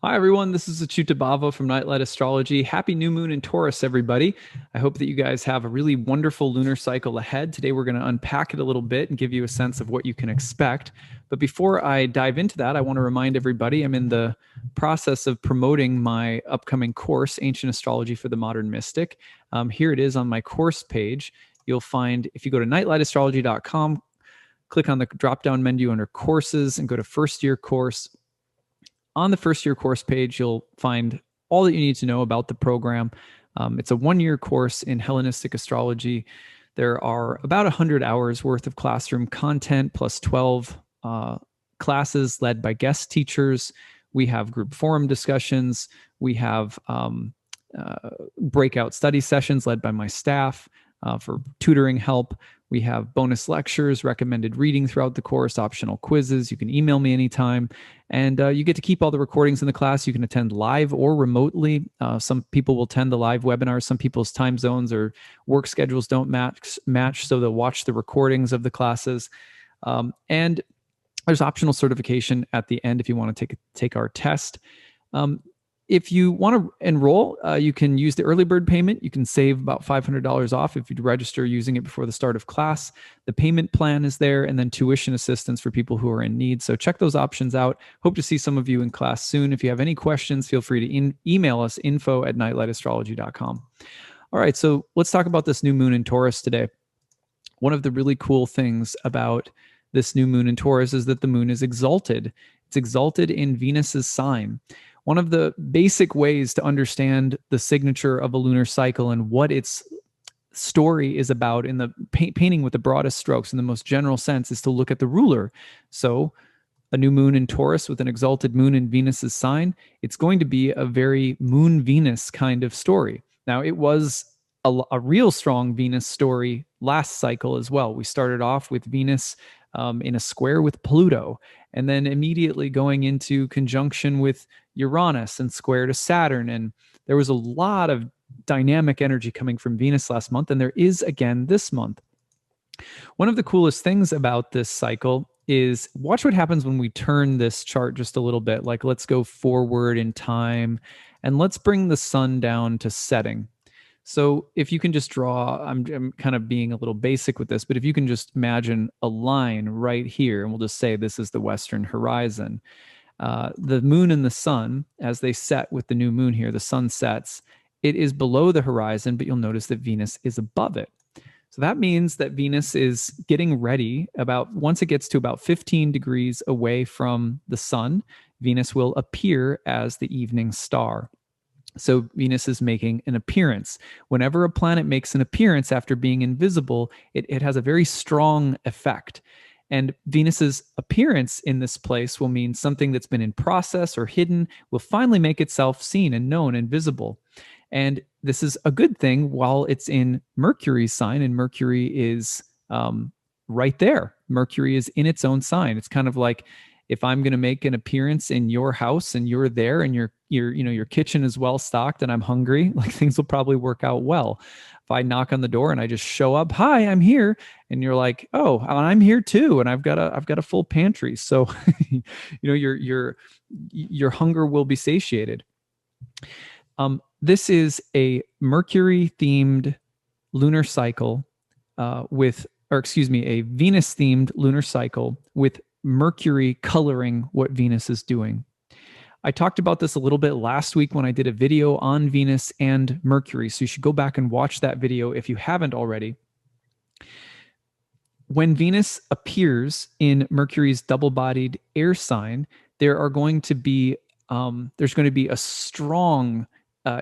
Hi, everyone. This is acyuta-bhava from Nightlight Astrology. Happy new moon in Taurus, everybody. I hope that you guys have a really wonderful lunar cycle ahead. Today, we're going to unpack it a little bit and give you a sense of what you can expect. But before I dive into that, I want to remind everybody I'm in the process of promoting my upcoming course, Ancient Astrology for the Modern Mystic. Here it is on my course page. You'll find, if you go to nightlightastrology.com, click on the drop-down menu under courses and go to first year course. On the first year course page, you'll find all that you need to know about the program. It's a 1-year course in Hellenistic astrology. There are about 100 hours worth of classroom content plus 12 classes led by guest teachers. We have group forum discussions. We have breakout study sessions led by my staff for tutoring help. We have bonus lectures, recommended reading throughout the course, optional quizzes. You can email me anytime. And you get to keep all the recordings in the class. You can attend live or remotely. Some people will attend the live webinars. Some people's time zones or work schedules don't match, so they'll watch the recordings of the classes. And there's optional certification at the end if you want to take our test. If you want to enroll, you can use the early bird payment. You can save about $500 off if you register using it before the start of class. The payment plan is there, and then tuition assistance for people who are in need. So check those options out. Hope to see some of you in class soon. If you have any questions, feel free to email us, info@nightlightastrology.com. All right, so let's talk about this new moon in Taurus today. One of the really cool things about this new moon in Taurus is that the moon is exalted. It's exalted in Venus's sign. One of the basic ways to understand the signature of a lunar cycle and what its story is about in the painting with the broadest strokes in the most general sense is to look at the ruler. So a new moon in Taurus with an exalted moon in Venus's sign, it's going to be a very moon Venus kind of story. Now, it was a real strong Venus story last cycle as well. We started off with Venus in a square with Pluto, and then immediately going into conjunction with Uranus and square to Saturn. And there was a lot of dynamic energy coming from Venus last month, and there is again this month. One of the coolest things about this cycle is watch what happens when we turn this chart just a little bit. Like, let's go forward in time and let's bring the sun down to setting. So if you can just draw, I'm kind of being a little basic with this, but if you can just imagine a line right here, and we'll just say this is the western horizon. The moon and the sun, as they set with the new moon here, the sun sets, it is below the horizon, but you'll notice that Venus is above it. So that means that Venus is getting ready once it gets to about 15 degrees away from the sun, Venus will appear as the evening star. So Venus is making an appearance. Whenever a planet makes an appearance after being invisible, it has a very strong effect. And Venus's appearance in this place will mean something that's been in process or hidden will finally make itself seen and known and visible. And this is a good thing while it's in Mercury's sign, and Mercury is right there. Mercury is in its own sign. It's kind of like if I'm going to make an appearance in your house and you're there and your kitchen is well stocked and I'm hungry, like things will probably work out well. If I knock on the door and I just show up, hi, I'm here, and you're like, oh, I'm here too, and I've got a full pantry, so your hunger will be satiated. This is a Mercury themed lunar cycle a Venus themed lunar cycle with Mercury coloring what Venus is doing. I talked about this a little bit last week when I did a video on Venus and Mercury, so you should go back and watch that video if you haven't already. When Venus appears in Mercury's double-bodied air sign, there's going to be a strong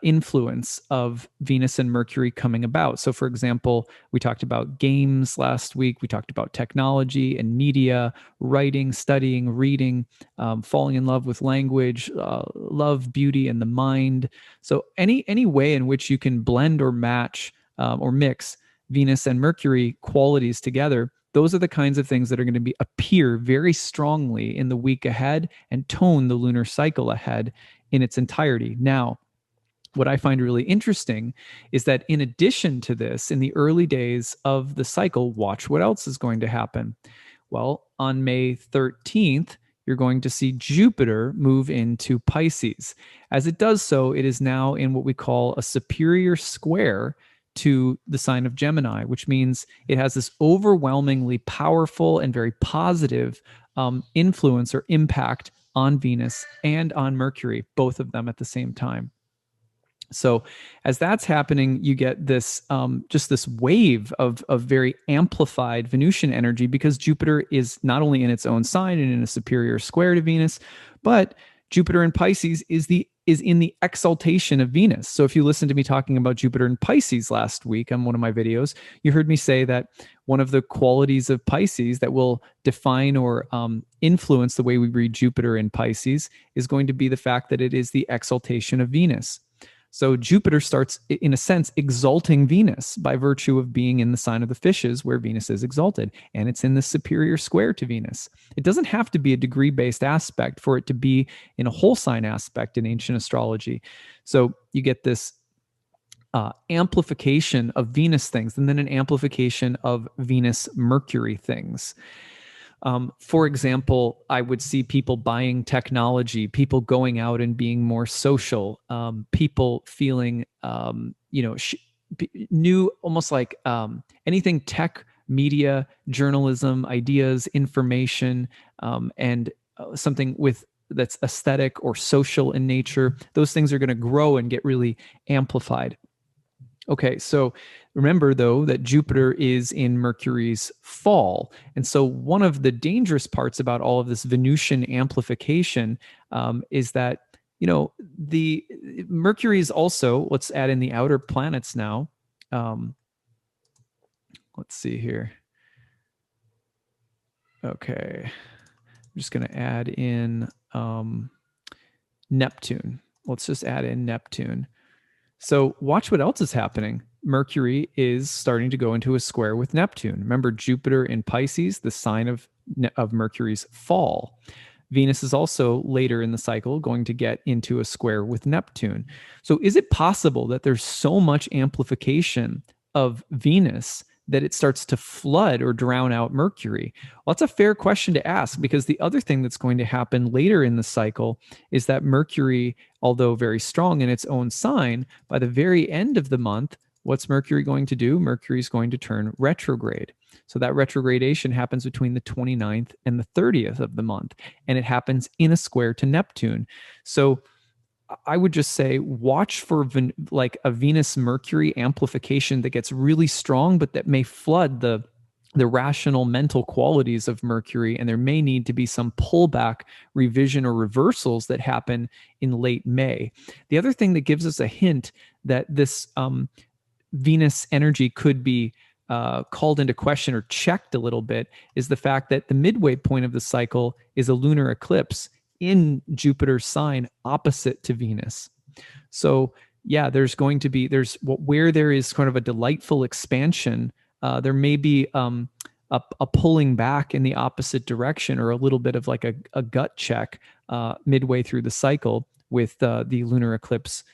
influence of Venus and Mercury coming about. So, for example, we talked about games last week. We talked about technology and media, writing, studying, reading, falling in love with language, love, beauty, and the mind. So, any way in which you can blend or match or mix Venus and Mercury qualities together, those are the kinds of things that are going to appear very strongly in the week ahead and tone the lunar cycle ahead in its entirety. Now, what I find really interesting is that in addition to this, in the early days of the cycle, watch what else is going to happen. Well, on May 13th, you're going to see Jupiter move into Pisces. As it does so, it is now in what we call a superior square to the sign of Gemini, which means it has this overwhelmingly powerful and very positive influence or impact on Venus and on Mercury, both of them at the same time. So as that's happening, you get this just this wave of very amplified Venusian energy, because Jupiter is not only in its own sign and in a superior square to Venus, but Jupiter in Pisces is in the exaltation of Venus. So if you listened to me talking about Jupiter in Pisces last week on one of my videos, you heard me say that one of the qualities of Pisces that will define or influence the way we read Jupiter in Pisces is going to be the fact that it is the exaltation of Venus. So Jupiter starts, in a sense, exalting Venus by virtue of being in the sign of the fishes where Venus is exalted, and it's in the superior square to Venus. It doesn't have to be a degree-based aspect for it to be in a whole sign aspect in ancient astrology. So you get this amplification of Venus things, and then an amplification of Venus-Mercury things. For example, I would see people buying technology, people going out and being more social, people feeling, new, almost like anything tech, media, journalism, ideas, information, and something that's aesthetic or social in nature. Those things are going to grow and get really amplified. Okay, so remember, though, that Jupiter is in Mercury's fall. And so one of the dangerous parts about all of this Venusian amplification is that, the Mercury is also, let's add in the outer planets now. Let's see here. Okay, I'm just going to add in Neptune. Let's just add in Neptune. So watch what else is happening. Mercury is starting to go into a square with Neptune. Remember, Jupiter in Pisces, the sign of Mercury's fall. Venus is also later in the cycle going to get into a square with Neptune. So is it possible that there's so much amplification of Venus that it starts to flood or drown out Mercury? Well, that's a fair question to ask, because the other thing that's going to happen later in the cycle is that Mercury, although very strong in its own sign, by the very end of the month, what's Mercury going to do? Mercury is going to turn retrograde. So that retrogradation happens between the 29th and the 30th of the month, and it happens in a square to Neptune. So I would just say watch for like a Venus-Mercury amplification that gets really strong, but that may flood the rational mental qualities of Mercury, and there may need to be some pullback, revision, or reversals that happen in late May. The other thing that gives us a hint that this Venus energy could be called into question or checked a little bit is the fact that the midway point of the cycle is a lunar eclipse in Jupiter's sign opposite to Venus. So yeah, where there is kind of a delightful expansion, there may be a pulling back in the opposite direction, or a little bit of like a gut check midway through the cycle with the lunar eclipse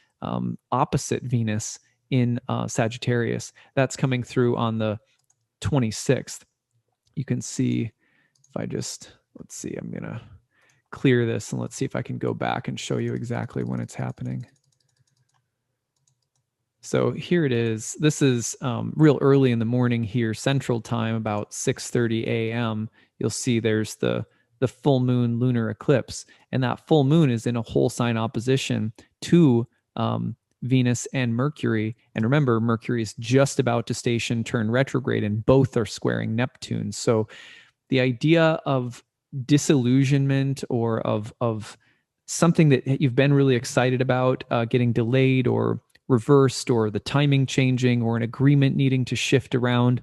opposite Venus in Sagittarius. That's coming through on the 26th. You can see if I just, let's see, I'm going to clear this and let's see if I can go back and show you exactly when it's happening. So here it is. This is real early in the morning here, Central Time, about 6:30 a.m. You'll see there's the full moon lunar eclipse, and that full moon is in a whole sign opposition to Venus and Mercury. And remember, Mercury is just about to turn retrograde, and both are squaring Neptune. So the idea of disillusionment or of something that you've been really excited about getting delayed or reversed, or the timing changing, or an agreement needing to shift around.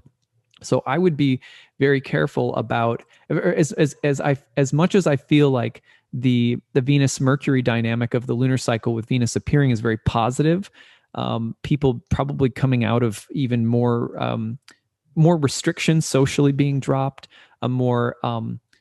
So I would be very careful about, as much as I feel like the Venus Mercury dynamic of the lunar cycle with Venus appearing is very positive, people probably coming out of even more restrictions socially being dropped, a more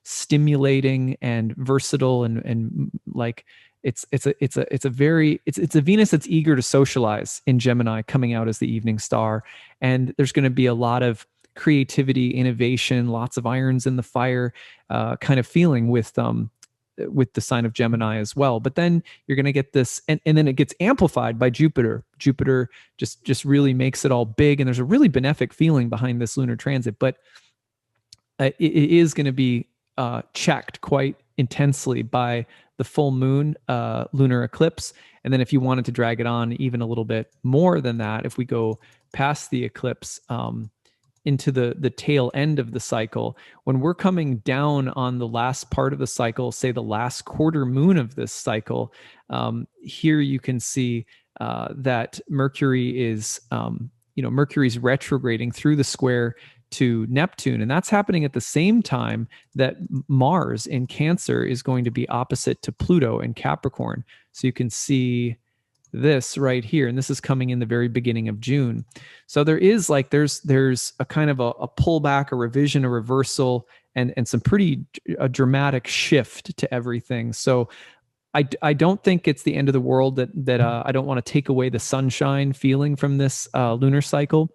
stimulating and versatile and like it's a Venus that's eager to socialize in Gemini coming out as the evening star. And there's going to be a lot of creativity, innovation, lots of irons in the fire kind of feeling with with the sign of Gemini as well. But then you're going to get this, and then it gets amplified by Jupiter. Jupiter just really makes it all big, and there's a really benefic feeling behind this lunar transit. But it is going to be checked quite intensely by the full moon lunar eclipse. And then if you wanted to drag it on even a little bit more than that, if we go past the eclipse into the tail end of the cycle, when we're coming down on the last part of the cycle, say the last quarter moon of this cycle, here you can see that Mercury is, Mercury's retrograding through the square to Neptune. And that's happening at the same time that Mars in Cancer is going to be opposite to Pluto in Capricorn. So you can see this right here, and this is coming in the very beginning of June. So there is there's a kind of a pullback, a revision, a reversal, and some pretty dramatic shift to everything. So I don't think it's the end of the world that I don't want to take away the sunshine feeling from this lunar cycle,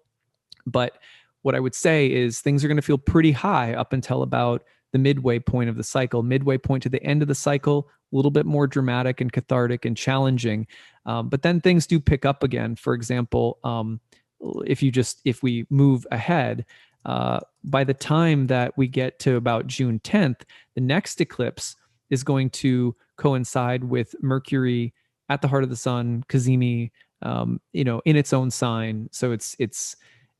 but what I would say is things are going to feel pretty high up until about the midway point of the cycle. Midway point to the end of the cycle, a little bit more dramatic and cathartic and challenging. But then things do pick up again. For example, if we move ahead, by the time that we get to about June 10th, the next eclipse is going to coincide with Mercury at the heart of the sun, cazimi, in its own sign. So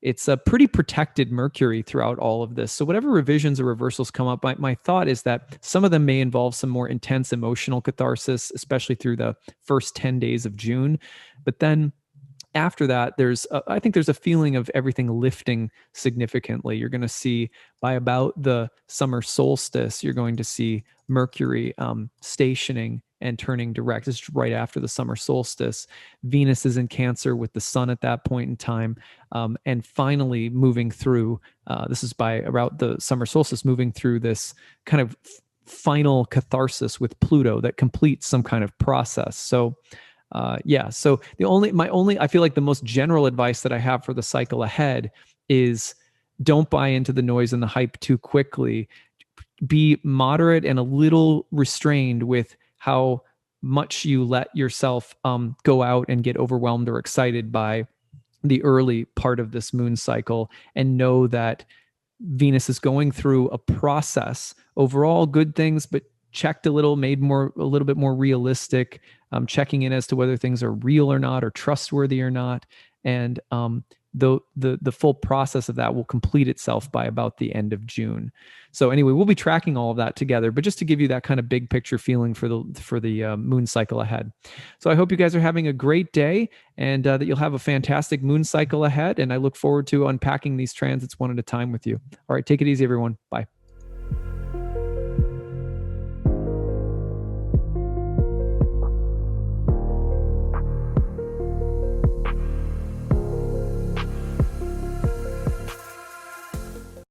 it's a pretty protected Mercury throughout all of this. So whatever revisions or reversals come up, my thought is that some of them may involve some more intense emotional catharsis, especially through the first 10 days of June. But then after that, I think there's a feeling of everything lifting significantly. You're going to see by about the summer solstice, you're going to see Mercury stationing and turning direct. This is right after the summer solstice. Venus is in Cancer with the sun at that point in time. And finally moving through, this is by about the summer solstice, moving through this kind of final catharsis with Pluto that completes some kind of process. So so I feel like the most general advice that I have for the cycle ahead is don't buy into the noise and the hype too quickly. Be moderate and a little restrained with how much you let yourself go out and get overwhelmed or excited by the early part of this moon cycle, and know that Venus is going through a process. Overall good things, but checked a little, made a little bit more realistic, checking in as to whether things are real or not, or trustworthy or not. And the full process of that will complete itself by about the end of June. So anyway, we'll be tracking all of that together, but just to give you that kind of big picture feeling for the moon cycle ahead. So I hope you guys are having a great day, and that you'll have a fantastic moon cycle ahead. And I look forward to unpacking these transits one at a time with you. All right, take it easy, everyone. Bye.